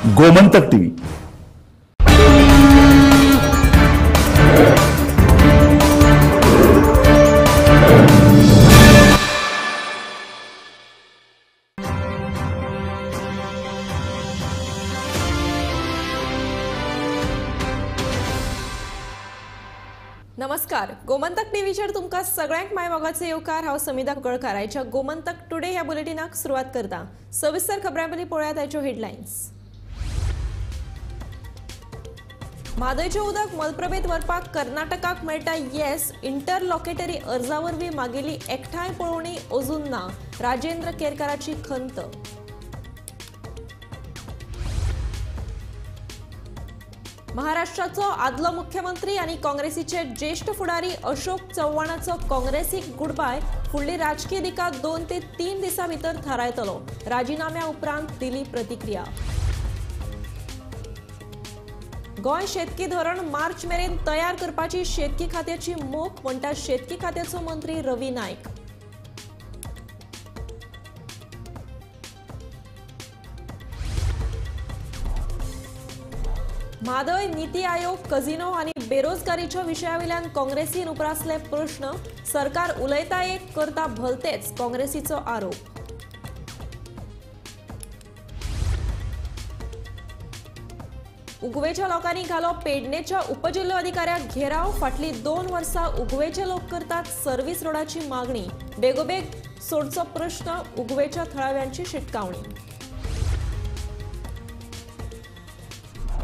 Gomantak TV. नमस्कार. गोमंतक टीव्हीचेर तुमकां सगळ्यांक माय मोगाचे येवकार. हांव समिधा कुंकळकार. आयच्या गोमंतक टुडे ह्या बुलेटिनाक सुरवात करता. सविस्तर खबरांपयलीं पळोवया ताच्यो हेडलायन्स. म्हादयचें उदक मलप्रभेत व्हरपाक कर्नाटकाक मेळटा येस. इंटरलॉकेटरी अर्जा वरवीं मागिल्ली एकठांय पळोवणी अजून ना. राजेंद्र केरकाराची खंत. महाराष्ट्राचो आदलो मुख्यमंत्री आनी काँग्रेसीचे ज्येष्ठ फुडारी अशोक चव्हाणाचो काँग्रेसीक गुडबाय. फुडली राजकीय दिका 2 ते 3 दिसां भितर थारायतलो. राजिनाम्या उपरांत दिली प्रतिक्रिया. गोंय शेतकी धोरण मार्च मेरेन तयार करपाची शेतकी खात्याची मोख म्हणटा शेतकी खात्याचो मंत्री रवी नायक. म्हादय नीती आयोग कझिनो आनी बेरोजगारीच्या विशयावेल्यान काँग्रेसीन उप्रासले प्रश्न. सरकार उलयता एक करता भलतेच काँग्रेसीचो आरोप. उगवेच्या लोकांनी घालो पेडणेच्या उपजिल्लो अधिकाऱ्याक घेराव. फाटली 2 वर्सां उगवेचे लोक करतात सर्व्हिस रोडाची मागणी. बेगोबेग सोडचो प्रश्न. उगवेच्या थळाव्यांची शिटकावणी.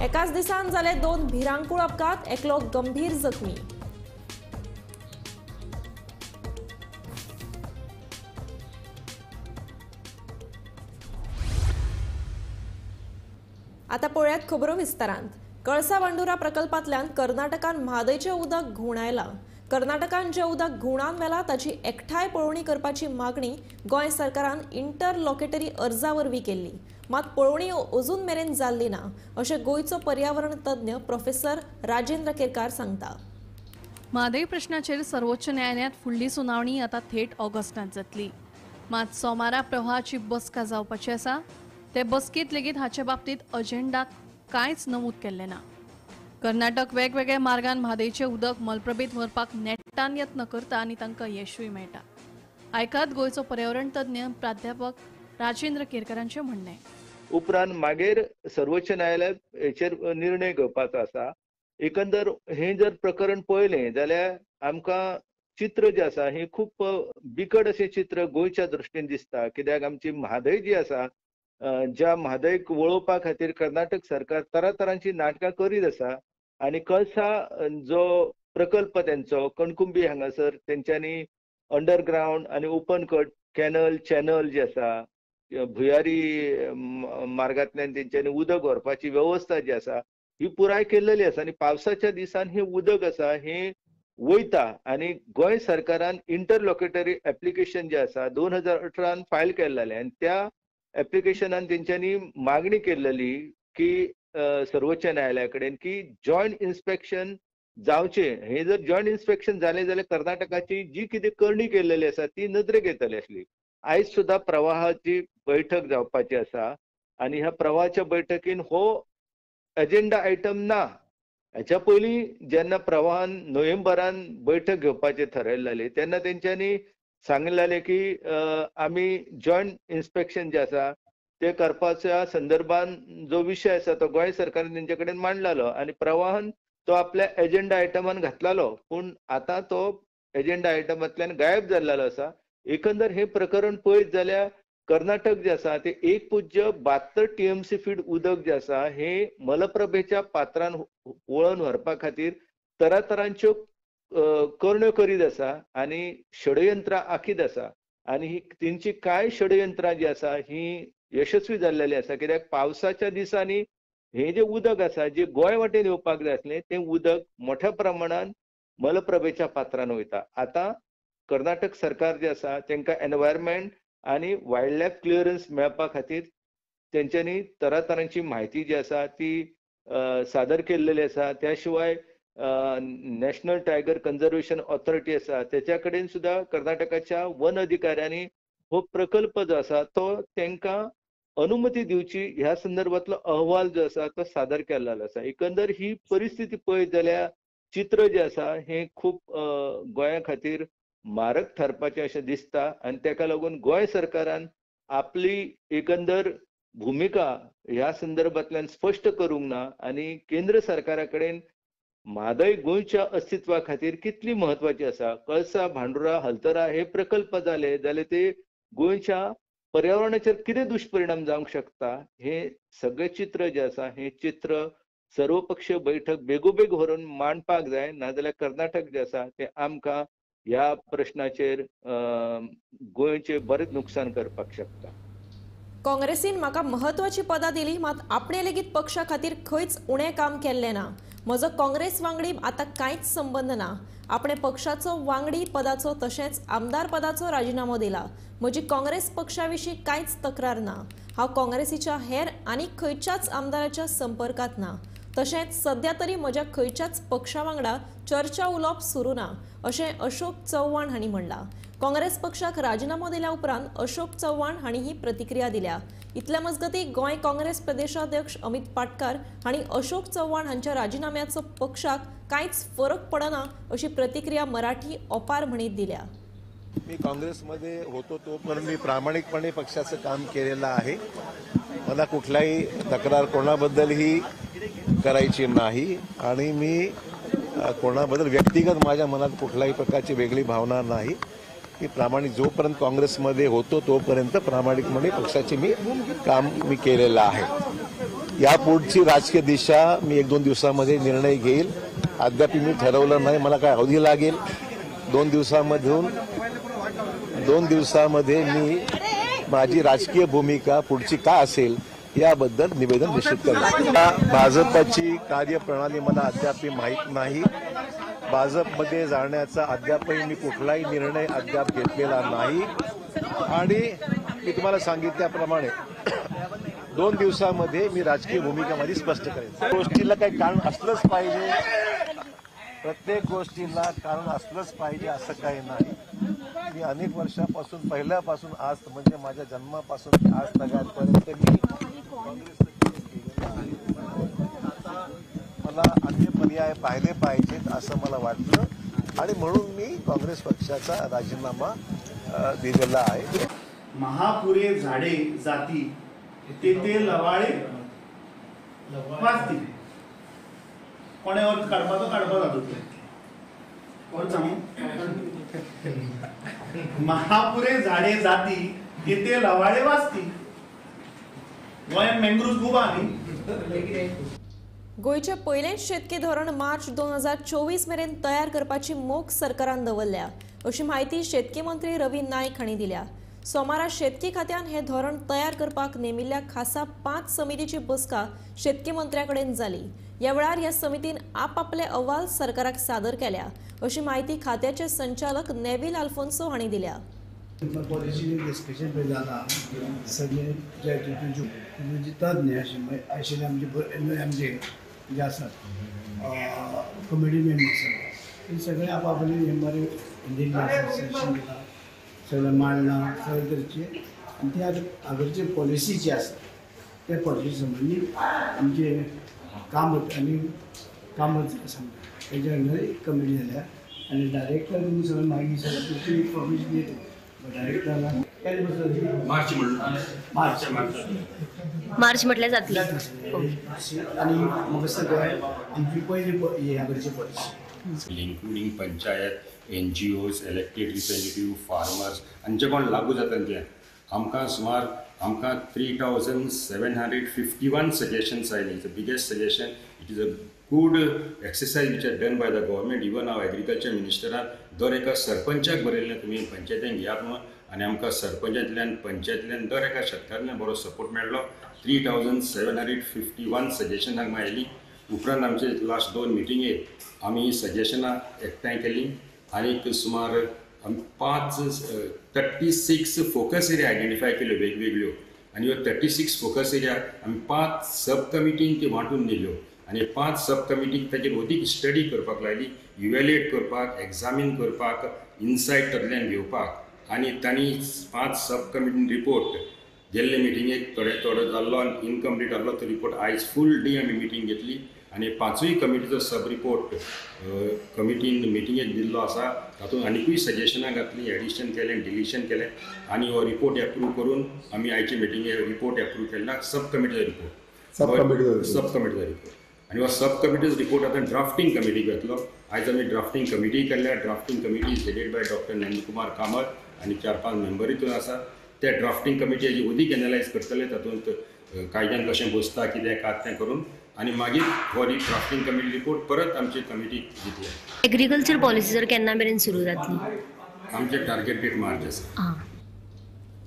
एकाच दिसान जाले 2 भिरांकूळ अपघात. एकलो गंभीर जखमी. आता पळयात खबरो विस्तारांत. कळसा बांदुरा प्रकल्पांतल्यान कर्नाटकान म्हादयचें उदक घुवणायला. कर्नाटकान जें उदक घुवणावन मेला ताची एकठांय पळोवणी करपाची मागणी गोंय सरकारान इंटरलॉकेटरी अर्जा वरवीं केल्ली. मात पळोवणी अजून मेरेन जाल्ली ना अशें गोंयचो पर्यावरण तज्ञ प्रोफेसर राजेंद्र केरकार सांगता. म्हादय प्रश्नाचेर सर्वोच्च न्यायालयात फुडली सुनावणी आतां थेट ऑगस्टांत जातली. मात सोमारा प्रवाहाची बसका जावपाची आसा. ते बसकेंत लेगीत हाचे बाबतींत अजेंडात कांयच नमूद केल्लें ना. कर्नाटक वेगवेगळ्या मार्गान म्हादयचें उदक मलप्रभेत व्हरपाक नेटान यत्न करता आनी तांकां येशूय मेळटा. आयकात गोंयचो पर्यावरण तज्ञ प्राध्यापक राजेंद्र केरकारांचें म्हणणें. उपरांत मागीर सर्वोच्च न्यायालयात हेचेर निर्णय घेवपाचो आसा. एकंदर हे जर प्रकरण पळयलें जाल्यार आमकां चित्र जें आसा हें खूब बिकट अशें चित्र गोंयच्या दृश्टीन दिसता. कित्याक आमची म्हादय जी आसा ज्या म्हादयक वळोवपा खातीर कर्नाटक सरकार तरातरांची नाटकां करीत आसा. आनी कळसा जो प्रकल्प तेंचो कणकुंबी हांगासर तेंच्यांनी अंडरग्रावंड आनी ओपन कट कॅनल चॅनल जे आसा भुयारी मार्गांतल्यान तेंच्यांनी उदक व्हरपाची वेवस्था जी आसा ही पुराय केल्लेली आसा. आनी पावसाच्या दिसान हें उदक आसा हें वयता. आनी गोंय सरकारान इंटरलॉकेटरी एप्लिकेशन जें आसा 2018 फायल केल्लेलें आनी त्या एप्लिकेशनान तेंच्यांनी मागणी केल्लेली की सर्वोच्च न्यायालया कडेन की जॉयंट इन्स्पेक्शन जावचें. हें जर जॉयंट इन्स्पेक्शन जालें जाल्यार कर्नाटकाची जी कितें करणी केल्लेली आसा ती नदरेक येतली आसली. आयज सुद्दां प्रवाहाची बैठक जावपाची आसा आनी ह्या प्रवाहाच्या बैठकीन हो एजेंडा आयटम ना. हेच्या पयलीं जेन्ना प्रवाहान नोव्हेंबरान बैठक घेवपाचें थारायल्लें तेन्ना तेंच्यांनी सांगलेलें की आमी जॉयंट इन्स्पेक्शन जें आसा तें करपाच्या संदर्भान जो विशय आसा तो गोंय सरकारान तेंचे कडेन मांडलेलो आनी प्रवाहान तो आपल्या एजेंडा आयटमान घातलेलो. पूण आतां तो एजेंडा आयटमांतल्यान गायब जाल्लो आसा. एकंदर हें प्रकरण पळयत जाल्यार कर्नाटक जें आसा तें 1.72 TMC फीट उदक जें आसा हें मलप्रभेच्या पात्रान वळोवन व्हरपा खातीर तरातरांच्यो करण्यो करीत आसा आनी षडयंत्रां आखीत आसा. आनी ही तेंची कांय षडयंत्रां जीं आसा ही यशस्वी जाल्लेली आसा. कित्याक पावसाच्या दिसांनी हें जें उदक आसा जें गोंय वाटेन येवपाक जाय आसलें तें उदक मोठ्या प्रमाणान मलप्रभेच्या पात्रान वयता. आतां कर्नाटक सरकार जें आसा तेंकां एनवायरमेंट आनी वायल्ड लायफ क्लियरन्स मेळपा खातीर तेंच्यांनी तरातरांची म्हायती जी आसा ती सादर केल्लेली आसा. त्या शिवाय नॅशनल टायगर कन्झर्वेशन ऑथॉरिटी आसा तेच्या कडेन सुद्दां कर्नाटकाच्या वन अधिकाऱ्यांनी हो प्रकल्प जो आसा तो तेंकां अनुमती दिवची ह्या संदर्भातलो अहवाल जो आसा तो सादर केल्लो आसा. एकंदर ही परिस्थिती पळयत जाल्यार चित्र जे आसा हे खूब गोंया खातीर मारक ठरपाचें अशें दिसता आनी ताका लागून गोंय सरकारान आपली एकंदर भुमिका ह्या संदर्भांतल्यान स्पश्ट करूंक ना आनी केंद्र सरकारा कडेन म्हादय गोंयच्या अस्तित्वा खातीर कितली म्हत्वाची आसा. कळसा भांडुरा हलतरा हे प्रकल्प जाले जाल्यार ते गोंयच्या पर्यावरणाचेर कितें दुश्परिणाम जावंक शकता हे सगळें चित्र जे आसा हे चित्र सर्वपक्षीय बैठक बेगोबेग व्हरून मांडपाक जाय, नाजाल्यार कर्नाटक जे आसा ते आमकां ह्या प्रश्नाचेर गोंयचे बरेंच नुकसान करपाक शकता. काँग्रेसीन म्हाका महत्वाची पदां दिली, मात आपणे लेगीत पक्षा खातीर खंयच उणें काम केल्लें ना. म्हजो काँग्रेस वांगडी आतां कांयच संबंद ना. आपणे पक्षाचो वांगडी पदाचो तशेंच आमदार पदाचो राजिनामो दिला. म्हजी काँग्रेस पक्षा विशीं कांयच तक्रार ना. हांव काँग्रेसीच्या हेर आनीक खंयच्याच आमदाराच्या संपर्कांत ना. तशेंच सध्या तरी म्हज्या खंयच्याच पक्षा वांगडा चर्चा उलोवप सुरू ना, अशें अशोक चव्हाण हांणी म्हणलां. काँग्रेस पक्षाक राजिनामो दिल्या उपरांत अशोक चव्हाण हांणी ही प्रतिक्रिया दिल्या. इतले मजगतीं गोंय काँग्रेस प्रदेशाध्यक्ष अमित पाटकार हांणी अशोक चव्हाण हांच्या राजिनाम्याचो पक्षाक कांयच फरक पडना अशी प्रतिक्रिया मराठी ओपार म्हणीत दिल्या. मी काँग्रेसमध्ये होतो तोपर्यंत मी प्रामाणिकपणे पक्षाचं काम केलेलं आहे. मला कुठलाही तक्रार कोणाबद्दलही करायची नाही आणि मी कोणाबद्दल व्यक्तिगत माझ्या मनात कुठल्याही प्रकारची वेगळी भावना नाही. मी प्रामाणिक जोपर्यंत काँग्रेसमध्ये होतो तोपर्यंत प्रामाणिकपणे पक्षाचे काम केलेलं आहे. यापुढची राजकीय दिशा मी 1-2 दिवसामध्ये निर्णय घेईल. अद्याप मी ठरवलं नाही. मला काय अवधी लागेल. 2 दिवसामध्ये मी माझी राजकीय भूमिका पुढची काय असेल याबद्दल निवेदन निश्चित करेन. भाजपची कार्यप्रणाली मला अद्याप माहीत नाही. भाजपमध्ये जाण्याचा अद्यापही मी कुठलाही निर्णय अद्याप घेतलेला नाही आणि मी तुम्हाला सांगितल्याप्रमाणे 2 दिवसामध्ये मी राजकीय भूमिका माझी स्पष्ट करेन. गोष्टीला काही कारण असलंच पाहिजे, प्रत्येक गोष्टीला कारण असलंच पाहिजे असं काही नाही. मी अनेक वर्षापासून पहिल्यापासून आज म्हणजे माझ्या जन्मापासून आज तगापर्यंत मी काँग्रेसचं केलेलं आहे. आता मला अन्य पर्याय पाहिले पाहिजेत असं मला वाटलं आणि म्हणून मी काँग्रेस पक्षाचा राजीनामा दिलेला आहे. महापुरे झाडे जाती तेथे लवाळे वाचतील. कोणे अर्थ काढपाचो जातो महापुरे झाडे जाती तेथे लवाळे वाचतील. गोंयांत मँग्रोव्ज खूब आहा न्ही. गोंयचें पयलेंच शेतकी धोरण मार्च 2024 मेरेन तयार करपाची मोख सरकारान दवरल्या अशी माहिती शेतकी मंत्री रवी नायक हांणी दिल्या. सोमारा शेतकी खात्यान हे धोरण तयार करपाक नेमिल्ल्या खासा 5 समितीची बसका शेतकी मंत्र्या कडेन जाली. ह्या वेळार ह्या समितीन आपआपले अहवाल सरकाराक सादर केल्या अशी माहिती खात्याचे संचालक नेविल आल्फोन्सो हांणी दिल्या. पॉलिसी डिस्कशन जाता सगळे जे तज्ञ आशिल्ले आमचे जे आसात कमिटी मेंबर्स सगळे आपआपले मेंबर सेशन घेता सगळें मांडना सगळे करचे आनी ते आगरचे पॉलिसी जी आसा त्या पॉलिसी संबंधी आमचे काम आनी काम सांगता तेजे अंडर एक कमिटी जाल्या आनी डायरेक्टर तुमी सगळे मागीर सगळे इन्फॉर्मेशन दिता. मार्च म्हटल्या जातली आणि मग सगळं आमची पहिली ह्याकडची policy including panchayat, NGOs, elected representative, farmers हांचे कोण लागू जाता ते आमकां सुमार 3,751 suggestions आयली. The biggest suggestion. It is a good exercise which are done by the government. Even our agriculture minister दर एका सरपंचाक बरयल्लें तुमी पंचायतीन घेयात म्हणून आनी आमकां सरपंचांतल्यान पंचायतींतल्यान दर एका शेतकारांतल्यान बरो सपोर्ट मेळ्ळो. 3,751 सजेशनाक मेळ्ळी. उपरांत आमचे लास्ट 2 मिटिंगेक आमी ही सजेशनां एकठांय केली आनी सुमार 36 फोकस एरिया आयडेंटिफाय केल्यो वेगवेगळ्यो आनी ह्यो 36 फोकस एरिया आमी 5 सब कमिटींक त्यो वांटून दिल्यो आनी 5 सब कमिटीक ताचेर अदीक स्टडी करपाक लायली, इवॅल्युएट करपाक, एग्जामीन करपाक, इनसायट तातूंतल्यान घेवपाक आनी तांणी 5 सब कमिटीन रिपोर्ट गेल्ले मिटिंगेक थोडो जाल्लो आनी इनकम्प्लीट आसलो तो रिपोर्ट आयज फूल डे आमी मिटींग घेतली आनी 5य कमिटीचो सब रिपोर्ट कमिटीन मिटिंगेक दिल्लो आसा. तातूंत आनीकूय सजेशनां घातली, एडिशन केलें, डिलिशन केलें आनी हो रिपोर्ट एप्रूव करून आमी आयचे मिटिंगेक रिपोर्ट एप्रूव केला सब कमिटीचो रिपोर्ट. सब कमिटीचो रिपोर्ट आनी हो सब कमिटीचो रिपोर्ट आतां ड्राफ्टींग कमिटीक घेतलो. आयज आमी ड्राफ्टींग कमिटी केल्या. Drafting committee is headed by doctor Nandkumar Kamat आनी 4-5 मेंबर हितून आसा. ते ड्राफ्टींग कमिटी हेजी उदीक एनालायज करतले. तातूंत कायद्यान कशें बसता कितें कात तें करून आनी मागीर हो ड्राफ्टींग कमिटी रिपोर्ट परत आमचे कमिटीक दितले. एग्रीकल्चर पॉलिसी जर केन्ना मेरेन सुरू जातली? आमचे टार्गेट डेट मार्च आसा.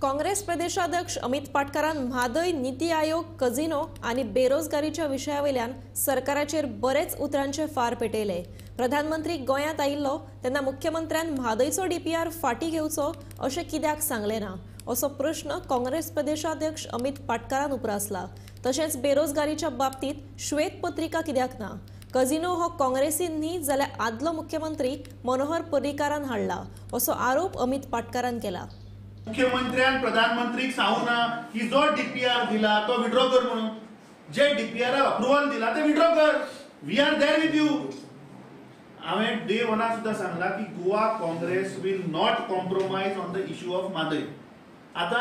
काँग्रेस प्रदेशाध्यक्ष अमित पाटकरान म्हादय, नीती आयोग, कझिनो आणि बेरोजगारीच्या विशयावयल्यान सरकाराचेर बरेच उतरांचे फार पेटयले. प्रधानमंत्री गोंयांत आयिल्लो तेन्ना मुख्यमंत्र्यान म्हादयचो DPR फाटीं घेवचो अशें कित्याक सांगलें ना असो प्रश्न काँग्रेस प्रदेशाध्यक्ष अमित पाटकरान उप्रासला. तशेंच बेरोजगारीच्या बाबतीत श्वेत पत्रिका कित्याक ना? कझिनो हो काँग्रेसीन न्ही जाल्यार आदलो मुख्यमंत्री मनोहर पर्रीकारान हाडला असो आरोप अमित पाटकरान केला. मुख्यमंत्र्यान प्रधानमंत्रीक सांगू ना की जो DPR दिला तो विड्रॉ कर म्हणून. जे DPR अप्रुवल दिला ते विड्रॉ कर. We are there with you. हांवें डे 1 सुद्धा सांगला की Goa Congress will not compromise on the issue of Mhadei. आता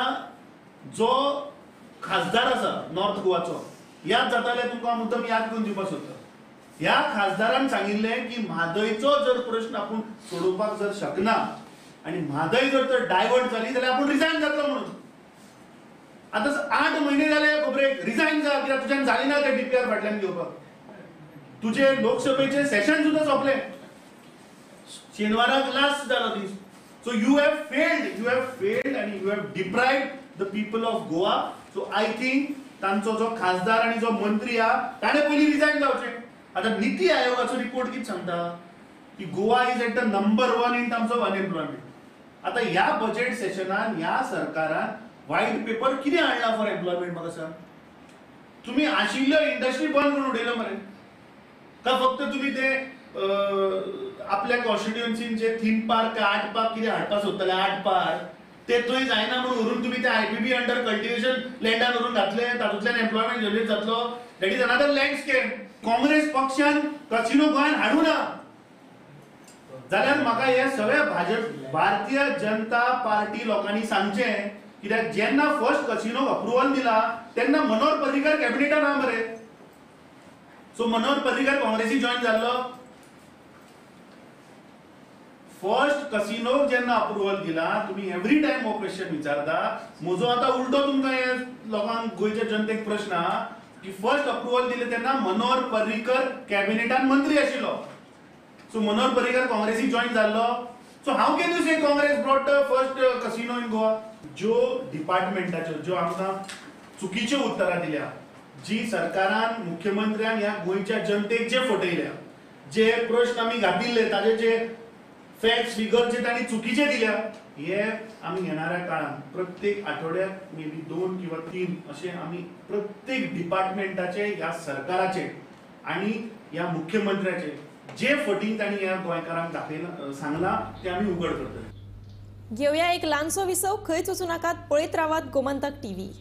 जो खासदार आसा नॉर्थ गोवाचो, याद जाताले तुमकां मुद्दम याद करून दिवपाक सोदता. ह्या खासदारान सांगिल्लें की म्हादयचो जर प्रश्न आपूण सोडोवपाक जर शकना आणि म्हादय जर तर डायवर्ट जाली जाल्यार आपूण रिजायन जातलो म्हणून. आतां 8 महिने जाले खबरेक रिजायन जा कित्याक तुज्यान जाली ना ते DPR फाटल्यान घेवपाक. तुजे लोकसभेचे सेशन सुद्धा सोंपले. शेनवाराक लास्ट जालो दीस. सो यू हॅव फेल्ड आणि you have deprived the people of Goa. So I think तांचो जो खासदार आणि जो मंत्री हा ताणे पयलीं रिजायन जावचें. आता नीती आयोगाचो रिपोर्ट कितें सांगता की Goa is at the number 1 in terms of unemployment. आता ह्या बजेट सेशनान ह्या सरकारान व्हाईट पेपर कितें हाडला फॉर एम्प्लॉयमेंट म्हाका सांग. तुम्ही आशिल्ल्यो इंडस्ट्री बंद करून उडयलो मरे का फक्त तुम्ही ते आपल्या कॉन्स्टिट्युएन्सीन जे थीम पार्क 8 पार्क कितें हाडपाक सोदताले 8 पार्क ते थंय जायना म्हणून व्हरून तुम्ही ते IPB अंडर कल्टिवेशन लँडान व्हरून घातले. तातूंतल्यान एम्प्लॉयमेंट जनरेट जातलो. That is another landscape. Congress पक्षान कसिनो गोंयान हाडू ना जाल्यार म्हाका हे सगळे भारतीय जनता पार्टी लोकांनी सांगचें कित्याक जेन्ना फर्स्ट कसिनो अप्रुवल दिला तेन्ना मनोहर पर्रीकर कॅबिनेटान ना मरे. सो मनोहर पर्रीकर काँग्रेसी जॉईन जाल्लो. फर्स्ट कसिनो जेन्ना अप्रुवल दिला तुम्ही एव्हरी टाइम हो क्वेश्चन विचारता. म्हजो आतां उलटो तुमकां हे लोकांक गोंयच्या जनतेक प्रश्न आहा की फर्स्ट अप्रुवल दिले तेन्ना मनोहर पर्रीकर कॅबिनेटान मंत्री आशिल्लो. सो मनोहर पर्रीकर काँग्रेसी जॉईन जाल्लो. So how can you say Congress brought first casino in Goa. ज्यो डिपार्टमेंटाच्यो ज्यो आमकां चुकीच्यो उतरां दिल्या, जी सरकारान मुख्यमंत्र्यान ह्या गोंयच्या जनतेक जे फटयल्या, जे प्रश्न आमी घातिल्ले ताजे जे फॅक्ट्स फिगर जे तांणी चुकीचे दिल्या, हे आमी येणाऱ्या काळात प्रत्येक आठवड्याक मे बी 2 किंवा 3 असे आमी प्रत्येक डिपार्टमेंटाचे ह्या सरकाराचे आणि ह्या मुख्यमंत्र्याचे जे फटींग तांणी ह्या गोंयकारांक दाखयला सांगला ते आमी उघड करतले. घेऊया एक ल्हानसो विसव. खंयच वचूं नाकात, पळयत रावात गोमंतक TV.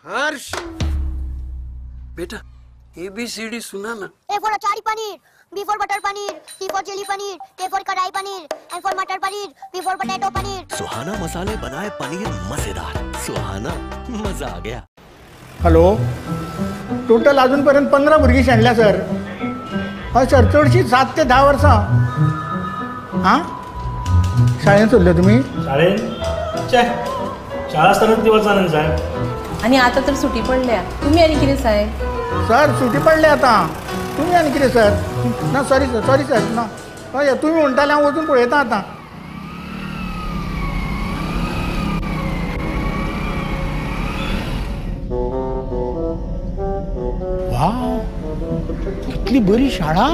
हर्ष बेटा ABCD सुना ना. A for achari paneer, B for butter paneer, C for chili paneer, K for kadai paneer, M for matar paneer, P for potato paneer. Suhana मसाले बनाए पनीर मजेदार. सुहाना मजा आ गया. हॅलो, टोटल अजूनपर्यंत 15 भुरगीं शेणल्या सर. हय सर, चडशी 7 ते 10 वर्सां. हां, शाळेंत सोडले तुमी? शाळा आसतना किती वचना न्ही साहेब. आणि आता तर सुटी पडल्या. तुम्ही आणि कितें साहेब? सर सुटी पडली आता. तुम्ही आणि कितें सर? ना सॉरी सर ना. हय तुम्ही म्हणटाले हांव वचून पळयता आतां. वाव, कितली बरी शाळा.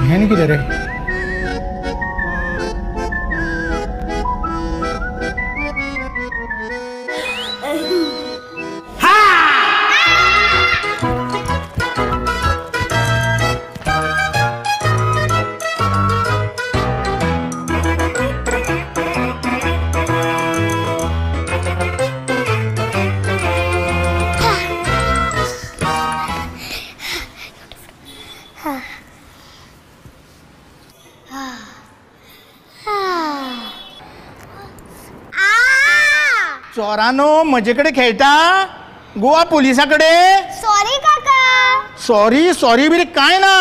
ह्याने किती रे? चोरानो मजेकडे खेळता गोवा पोलिसाकडे. सॉरी काका. सॉरी सॉरी बिरी काय ना.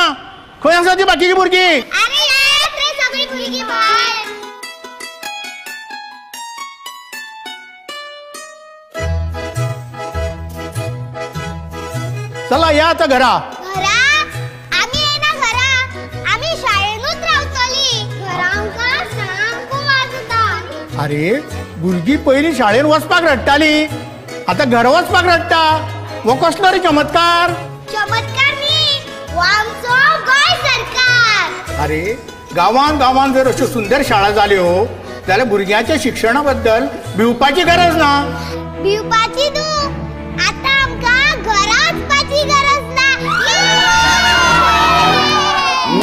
खंय आसा ती बाकीची भुरगी? अरे येत रे सगळी भुरगी भायर. चला या आता घरा. घरा आम्ही येना घरा. आम्ही शाळेनूच रावतली. घरा आमकां सामको वाजता. अरे भुरगी पहिली शाळेत वचपाक रडटाली, आता घर वचपाक रडटा. वो कसलो रे चमत्कार? चमत्कार न्ही, हो आमचो गोंय सरकार. अरे गांवांत गांवांत जर अश्यो सुंदर शाळा जाल्यो जाल्यार भुरग्यांच्या शिक्षणा बद्दल भिवपाची गरज ना. भिवपाची तूं, आता आमकां घरा वचपाची गरज ना.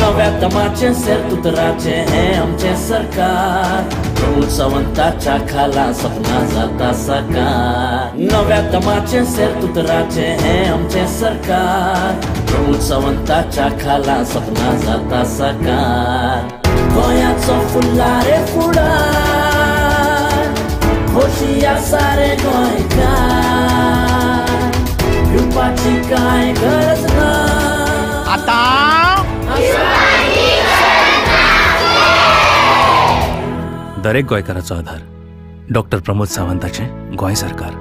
नव्या तमाचे सेरतुतराचे हे आमचे सरकार. प्रभू सावंताच्या खाला सपना जाता साकार. नव्या तमाचे सेरतुतराचे हे आमचे सरकार. प्रभू सावंताच्या खाला सपना जाता साकार. गोंयाचो फुल्लारे फुडार, खोशया सारे गोंयकार. भिवपाची कांय गरज ना. आता दरेक गोंयकाराचो आधार डॉक्टर प्रमोद सावंताचे गोंय सरकार.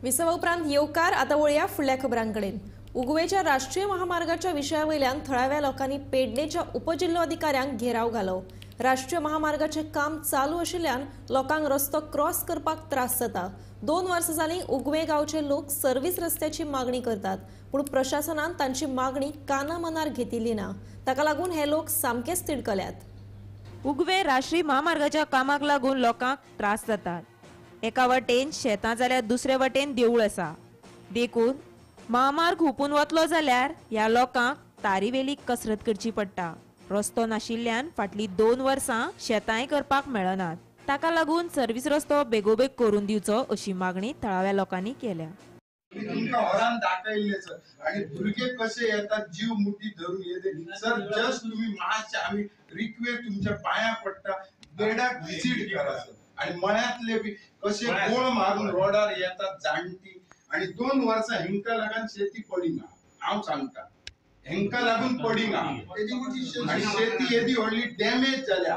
विसवा उपरांत येवकार. आता वळया फुडल्या खबरांकडेन. उगवेच्या राष्ट्रीय महामार्गाच्या विशयावयल्यान थळाव्या लोकांनी पेडणेच्या उपजिल्लो अधिकाऱ्यांक घेराव घालो. राष्ट्रीय महामार्गाचे काम चालू आशिल्ल्यान लोकांक रस्तो क्रॉस करपाक त्रास जाता. 2 वर्सां जालीं उगवे गांवचे लोक सर्व्हिस रस्त्याची मागणी करतात, पूण प्रशासनान तांची मागणी काना मनार घेतिल्ली ना. ताका लागून हे लोक सामकेच तिडकल्यात. उगवे राष्ट्रीय महामार्गाच्या कामाक लागून लोकांक त्रास जातात. एका वटेन शेतां जाल्यार दुसरे वटेन देवूळ आसा. देखून महामार्ग हुपून वतलो जाल्यार ह्या लोकांक तारीवेली कसरत करची पडटा. रस्तो नाशिल्ल्यान फाटली 2 वर्सां शेतांय करपाक मेळनात. ताका लागून सर्व्हिस रस्तो बेगोबेग करून दिवचो अशी मागणी थळाव्या लोकांनी केल्या. तुमकां होरान दाखयल्ले सर, आनी भुरगे कशे येतात जीव मुठी धरून येते सर. जस्ट तुम्ही मातशे आमी रिक्वेस्ट तुमच्या पाया पडटा, बेडाक विजिट करा सर. आणि मळ्यातले बी कशे गोळ मारून रोडार येतात जाणटी. आणि 2 वर्सां हिंका लागून शेती पडिना. हांव सांगता हेंका लागून पडिना. आणि शेती येदी व्हडली डॅमेज जाल्या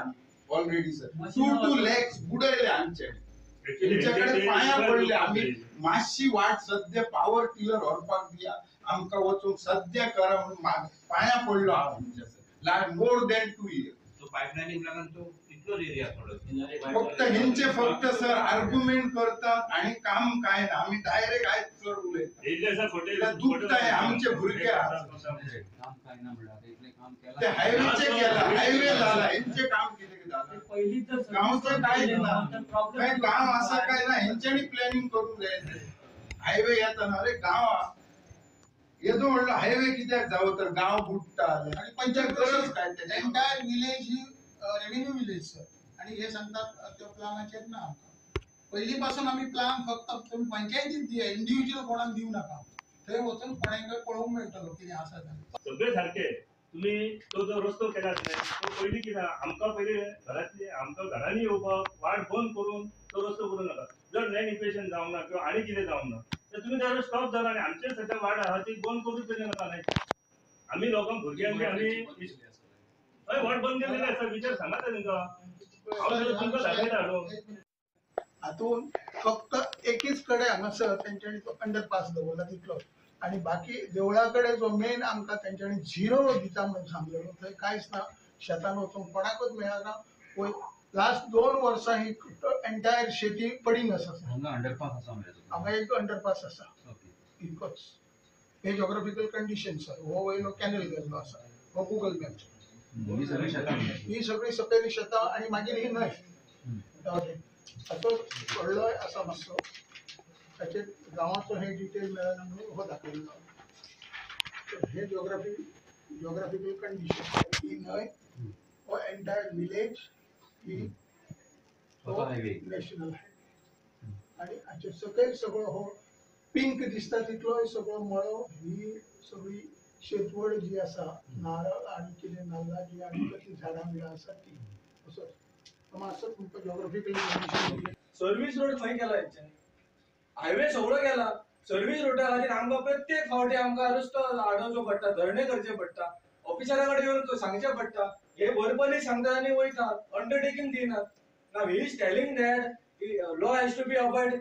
ऑलरेडी सर. 2 लॅक्स बुडयले आमचे. तुमच्याकडे पाया पडले. आम्ही मातशी वाट सध्या पॉवर टिलर व्हरपाक दिया, आमकां वचून सध्या करा म्हणून पाया पडलो हांव तुमच्या सर. मोर दॅन 2 इयर्स पायपलायनिंग लागून तो इतलोच एरिया फक्त हेंचे फक्त सर आर्ग्युमेंट करतात आणि काम काय ना. आम्ही डायरेक्ट आयज सर उलयता दुखताय आमचे भुरगे. ते हायवेचे केला, हायवे झाला, हेंचे काम कितें झालं? गांवचं काय ना, गांव असा काय ना, हेंच्यांनी प्लॅनिंग करून जाय. हायवे येताना अरे गांव येदो म्हणलं हायवे कित्याक जावं तर गांव बुडटा आणि पंचायत गरज काय. एंटायर विलेज ही रेव्हेन्यू विलेज सर, आणि हे सांगतात त्या प्लॅनाचेर ना पहिली पासून आम्ही प्लॅन फक्त तुम्ही पंचायतीत दिया, इंडिव्हिज्युअल कोणाक दिवू नका. थंय वचून कोणाक पळोवंक मेळटलो कितें आसा तें. सगळे सारखे. तुम्ही तो जो रस्तो केलात न्हय, तो पयलीं कितें आमकां पयलीं घरांतली आमकां घरांनी येवपाक वाट बंद करून तो रस्तो करूं नाका. जर लँड इक्वेशन जावंक ना किंवा आनी कितें जावंक ना तर तुम्ही त्यावर स्टॉप जाता आनी आमचे सध्या वाट आहा ती बंद करूच तरी नाका न्हय. आमी लोकांक भुरग्यांक आमी हय वाट बंद केलेली आसा. विचार सांगात तांकां. हांव तुमकां दाखयता न्हू. हातून फक्त एकीच कडेन हांगासर तेंच्यांनी तो अंडरपास दवरला तितलो, आणि बाकी देवळा कडेन जो मेन आमकां तेंच्यांनी 0 दिता म्हणून सांगलेलो, थंय कांयच ना. शेतान वचूंक कोणाकूच मेळना. पळय लास्ट 2 वर्सां ही एंटायर शेती पडींग आसा. हांगा एक अंडरपास आसा इतकोच. हे जॉग्राफिकल कंडिशन सर. हो वयलो कॅनल गेल्लो आसा, हो गुगल मॅप. ही सगळी सकयल शेतां आणि मागीर ही न्हय. हाचो व्हडलो आसा मातसो. ताचेर गांवाचो हे डिटेल मेळना म्हणून हो दाखयल्लो. हे जॉग्राफिकल कंडिशन. ही न्हय, हो एंटायर विलेज, ही नॅशनल हायवे, आणि हाचे सकयल सगळो हो पिंक दिसता तितलोय सगळो मळो. ही सगळी शेतवड जी आसा, नारळ आणि कितें नाल्लाची आनी कसली झाडां बिडां आसा ती. असो मातसो तुमकां जॉग्राफिकल कंडिशन. सर्व्हिस रोड खंय केला हेंच्यांनी? हायवे सगळो केला. सर्व्हिस रोडा खातीर आमकां प्रत्येक फावटी आमकां रस्तो आडोवचो पडटा, धरणे करचे पडटा, ऑफिसरा कडेन येवन सांगचें पडटा. हे भरपणी सांगतात आनी वयतात, अंडरटेकिंग दिनात. नाव ही is telling that law has to be abide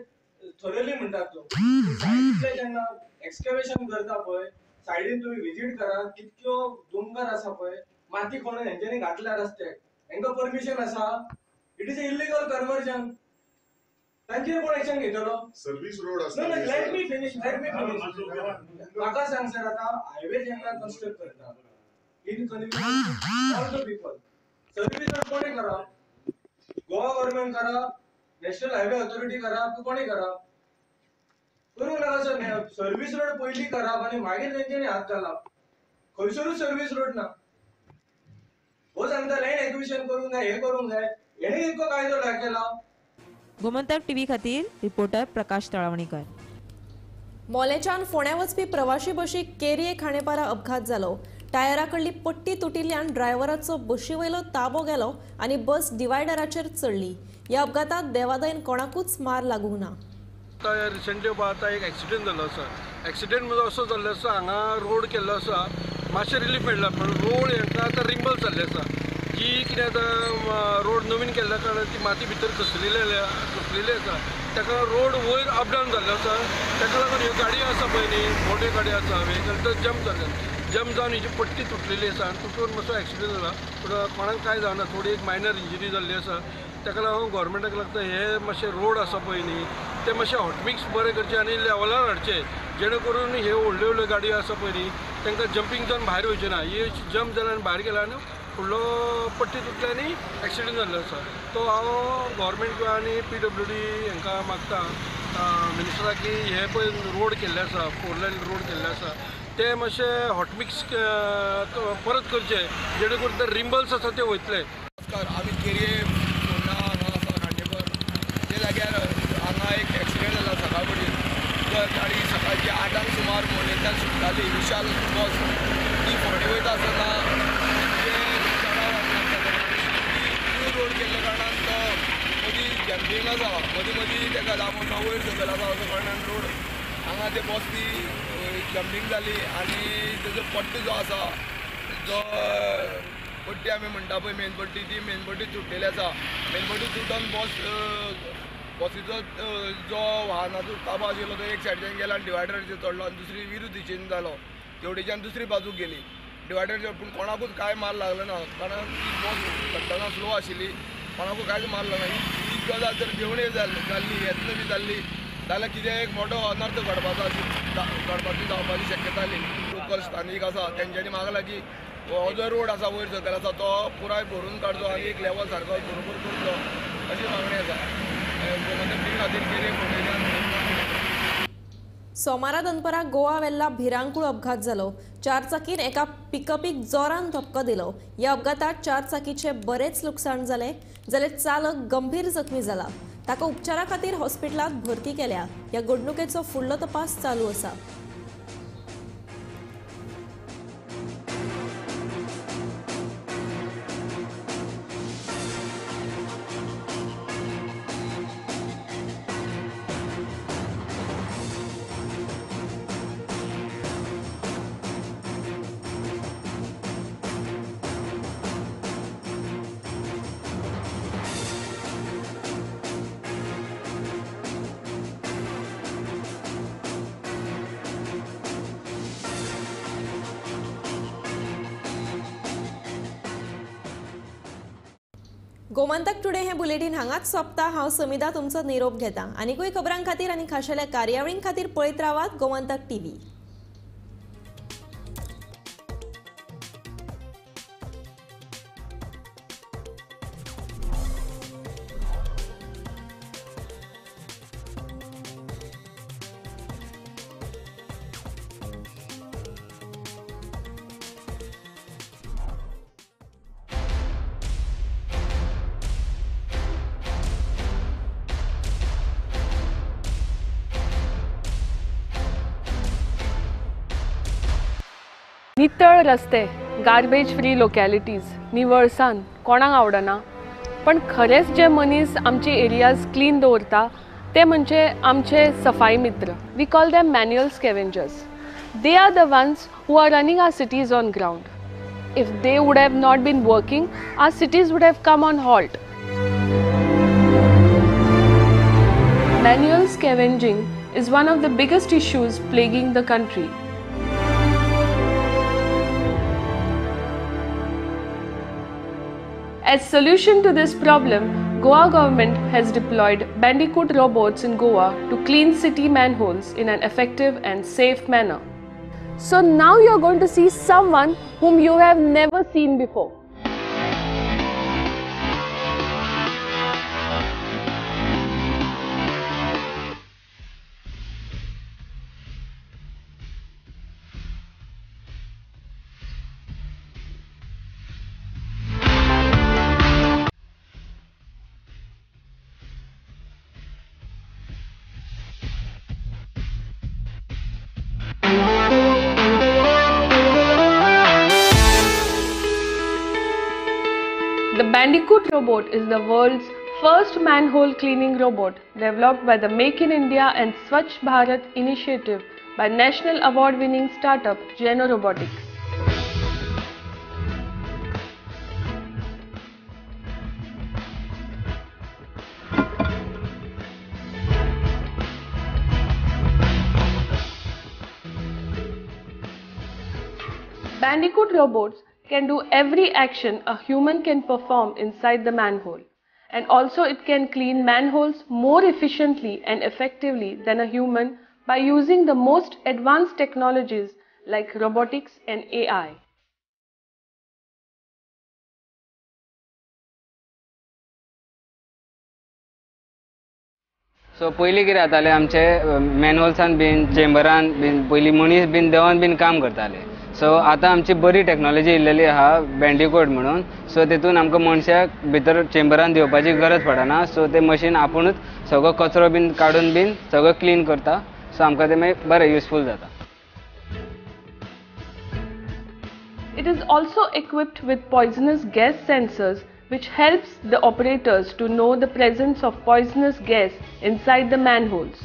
thoroughly म्हणटात तो. सायडीतले जेन्ना एक्सकॅवेशन करता पळय, सायडीन तुम्ही विजीट करात, कितक्यो दोंगर आसा पळय, माती खणून हेंच्यांनी घातल्या रस्त्याक. हेंकां परमिशन आसा? It is illegal conversion. तांचेर कोण एक्शन घेतलो? Service road No, let me finish. म्हाका सांग सर, आता हायवे जेन्ना कन्स्ट्रक्ट करता, in convenience all the people, service road कोणी करा? गोवा गव्हर्नमेंट करा, नॅशनल हायवे ऑथॉरिटी करा, कोणी करा? करूंक नाका सर. सर्व्हिस रोड पयली करप आनी मागीर तेंच्यांनी हात घालप. खंयसरूच सर्व्हिस रोड ना. हो सांगता लँड एक्विजिशन करूंक जाय, हे करूंक जाय. हेणे इतको कायदो केला. गोमंतक टीव्ही खातीर रिपोर्टर प्रकाश तळवणीकर. मोलेच्यान फोंड्या वचपी प्रवाशी बशीक केरये खांडेपारा अपघात जालो. टायरा कडली पट्टी तुटिल्ल्यान ड्रायव्हराचो बशी वयलो ताबो गेलो आनी बस डिवायडराचेर चडली. ह्या अपघातात देवादयेन कोणाकूच मार लागूंक ना. रिसेंटली आतां एक एक्सिडेंट जालो आसा. एक्सिडेंट म्हणजे असो जाल्लो आसा, हांगा रोड केल्लो आसा, मातशें रिलीफ मेळ्ळा, पण रोड हांकां आतां रिंबल जाल्ले आसा. जी कितें आतां रोड नवीन केल्ल्या कारणान ती माती भितर घुसलेली आसा, ताका रोड वयर अप डावन जाल्लो आसा. ताका लागून ह्यो गाडी आसा पळय न्ही, मोठ्यो गाडी आसा, व्हेकल तर जम्प जाले. जम्प जावन हिची पट्टी तुटलेली आसा आनी तुटून मातसो एक्सिडेंट जाला. पूण कोणाक कांय जावना, थोडी एक मायनर इंजरी जाल्ली आसा. ताका लागून गोवोरमेंटाक लागता हे मातशे रोड आसा पळय न्ही, ते मातशे हॉटमिक्स बरे करचे आनी लेवलार हाडचे, जेणे करून हे व्हडल्यो व्हडल्यो गाडयो आसा पळय न्ही, तांकां जंपींग जावन भायर वयचे ना. हे जम्प जाला आनी भायर गेला आनी फुडलो पट्टी तुटल्या आनी एक्सिडेंट जाल्लो आसा. तो हांव गोवोरमेंट आनी PWD हांकां मागता, मिनिस्टराक, की हे पळय रोड केल्ले आसा, 4 लायन रोड केल्ले आसा, ते मातशे हॉटमिक्स परत करचे, जेणे करून ते रिंबल्स आसा ते वयतले. आमी केरये फोंडा हांगा आसा खांडेपर, ते जाग्यार हांगा एक एक्सिडेंट जाला सकाळ फुडें. तर गाडी सकाळची 8 सुमार मोलेंतल्यान सुटताली, विशाल बस. ती फोंडे वयता आसतना रोड केल्ल्या कारणान तो मदीं जम्पिंग आसा, मदीं ताका लागून वयर सकयल आसा असो कारणान रोड हांगा ते बस ती जम्पिंग जाली आनी तेजो पट्टो जो आसा, जो पट्टी आमी म्हणटा पळय मेन पट्टी, ती मेन पट्टी तुटलेली आसा. मेन पट्टी तुटून बसीचो जो वाहनाचो ताबो आशिल्लो तो एक सायडीच्यान गेला आनी डिवायडराचेर चडलो आनी दुसरी विरुद्ध दिशेन जालो. तेवटेच्यान दुसरी बाजूक गेली डिवायडराचेर, पूण कोणाकूच कांय मार लागलो ना, कारण ती बस चडटना स्लो आशिल्ली, कोणाकूच कांयच मार लागना. ही गजाल जर देवणे जाल्ली, येतलो बी जाल्ली जाल्यार कितें एक मोठो अनर्थ घडपाची जावपाची शक्यता आसली. लोकल स्थानीक आसा तेंच्यांनी मागला की हो जो रोड आसा वयर सकयल आसा तो पुराय भरून काडचो आनी एक लेवल सारको बरोबर करचो, अशी मागणी आसा. गोमंतक टीव्ही खातीर केरये फोंडेच्यान. सोमारा दनपरा गोवा वेल्ला भिरांकूळ अपघात जालो. चारचाकीन एका पिकअपीक जोरान धपको दिलो. या अपघातात चारचाकीचे बरेच लुकसाण जाले, जाल्यार चालक गंभीर जखमी जाला. ताका उपचारा खातीर हॉस्पिटलांत भरती केल्या. या घडणुकेचो फुडलो तपास चालू आसा. गोमंतक टुडे हे बुलेटिन हांगाच सोंपता. हांव समिधा तुमचो निरोप घेता. आनीकूय खबरां खातीर आनी खाशेल्या कार्यावळीं खातीर पळयत रावात गोमंतक टीव्ही. नितळ रस्ते, गार्बेज फ्री लोकॅलिटीज, निवळसाण कोणाक आवडना, पण खरेंच जे मनीस आमचे एरियाज क्लीन दवरता ते म्हणजे आमचे सफाई मित्र. We call them manual scavengers. They are the ones who are running our cities on ground. If they would have not been working, our cities would have come on halt. Manual scavenging is one of the biggest issues plaguing the country. As solution to this problem, Goa government has deployed bandicoot robots in Goa to clean city manholes in an effective and safe manner. So now you're going to see someone whom you have never seen before. The Bandicoot robot is the world's first manhole cleaning robot developed by the Make in India and Swachh Bharat initiative by national award-winning startup Geno Robotics. Bandicoot robots can do every action a human can perform inside the manhole, and also it can clean manholes more efficiently and effectively than a human by using the most advanced technologies like robotics and AI. So पयलीं कितें जातालें आमचे मॅनहोल्सान bin चेंबरान bin पयलीं मनीस bin देंवन bin काम करताले. So आतां आमची बरी टॅक्नोलॉजी येयलेली आहा बँडिकोट म्हणून. सो तेतून आमकां मनशाक भितर चेंबरान दिवपाची गरज पडना. सो ते मशीन आपुणूच सगळो कचरो बीन काडून बीन सगळो क्लीन करता. सो आमकां ते मागीर बरें युजफूल जाता. It is also equipped with poisonous gas sensors which helps the operators to know the presence of poisonous gas inside the manholes.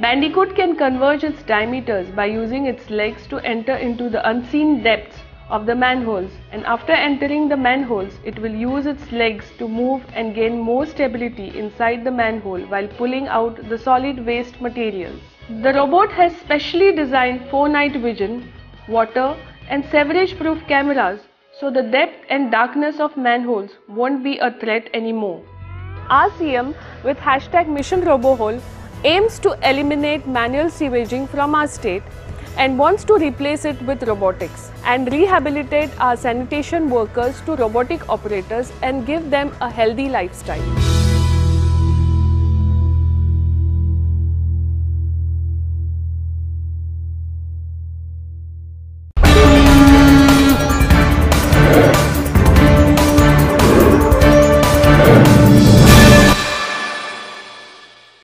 Bandicoot can converge its diameters by using its legs to enter into the unseen depths of the manholes, and after entering the manholes, it will use its legs to move and gain more stability inside the manhole while pulling out the solid waste materials. The robot has specially designed 4 night vision, water and sewerage-proof cameras, so the depth and darkness of manholes won't be a threat anymore. Our CM with #MissionRoboHole aims to eliminate manual sewaging from our state and wants to replace it with robotics and rehabilitate our sanitation workers to robotic operators and give them a healthy lifestyle.